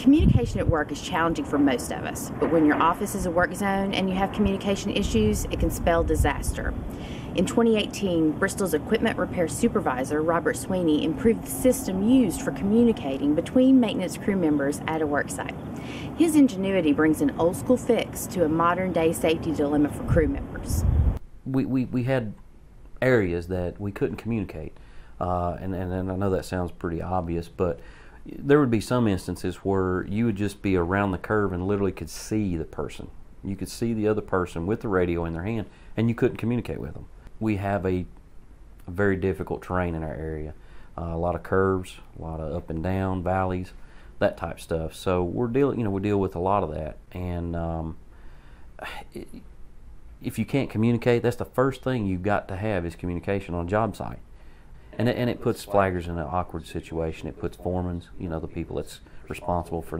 Communication at work is challenging for most of us, but when your office is a work zone and you have communication issues, it can spell disaster. In 2018, Bristol's equipment repair supervisor, Robert Sweeney, improved the system used for communicating between maintenance crew members at a work site. His ingenuity brings an old-school fix to a modern-day safety dilemma for crew members. We had areas that we couldn't communicate, and I know that sounds pretty obvious, but there would be some instances where you would just be around the curve and literally could see the person. You could see the other person with the radio in their hand, and you couldn't communicate with them. We have a very difficult terrain in our area. A lot of curves, a lot of up and down, valleys, that type stuff. So we deal with a lot of that. And if you can't communicate, that's the first thing you've got to have is communication on a job site. And it puts flaggers in an awkward situation. It puts foremen, the people that's responsible for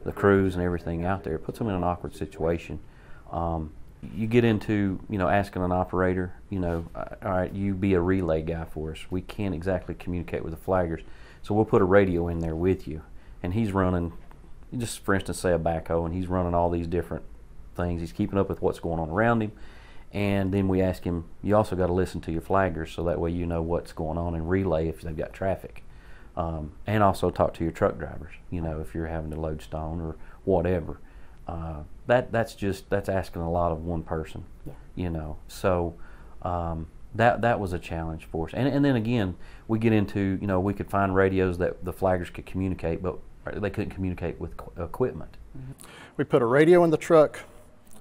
the crews and everything out there, it puts them in an awkward situation. You get into, asking an operator, all right, you be a relay guy for us. We can't exactly communicate with the flaggers, so we'll put a radio in there with you. And he's running, just for instance, say a backhoe, and he's running all these different things. He's keeping up with what's going on around him. And then we ask him, you also got to listen to your flaggers so that way you know what's going on and relay if they've got traffic. And also talk to your truck drivers, if you're having to load stone or whatever. That's asking a lot of one person, So that was a challenge for us. And then again, we get into, we could find radios that the flaggers could communicate, but they couldn't communicate with equipment. We put a radio in the truck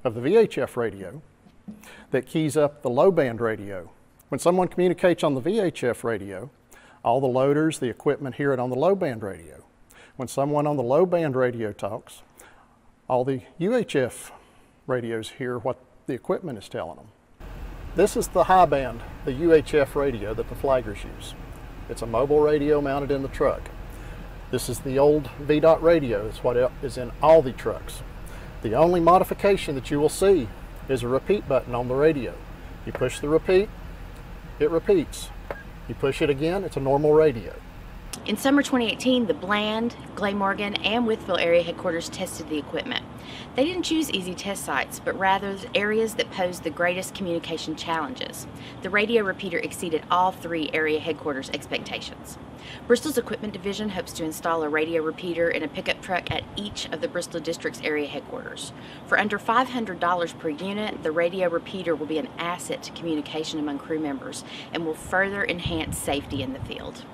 of the VHF radio that keys up the low band radio. When someone communicates on the VHF radio, all the loaders, the equipment hear it on the low band radio. When someone on the low band radio talks, all the UHF radios hear what the equipment is telling them. This is the high band, the UHF radio that the flaggers use. It's a mobile radio mounted in the truck. This is the old VDOT radio. It's what is in all the trucks. The only modification that you will see is a repeat button on the radio. You push the repeat, it repeats. You push it again, it's a normal radio. In summer 2018, the Bland, Glamorgan, and Wytheville area headquarters tested the equipment. They didn't choose easy test sites, but rather areas that posed the greatest communication challenges. The radio repeater exceeded all three area headquarters expectations. Bristol's equipment division hopes to install a radio repeater in a pickup truck at each of the Bristol District's area headquarters. For under $500 per unit, the radio repeater will be an asset to communication among crew members and will further enhance safety in the field.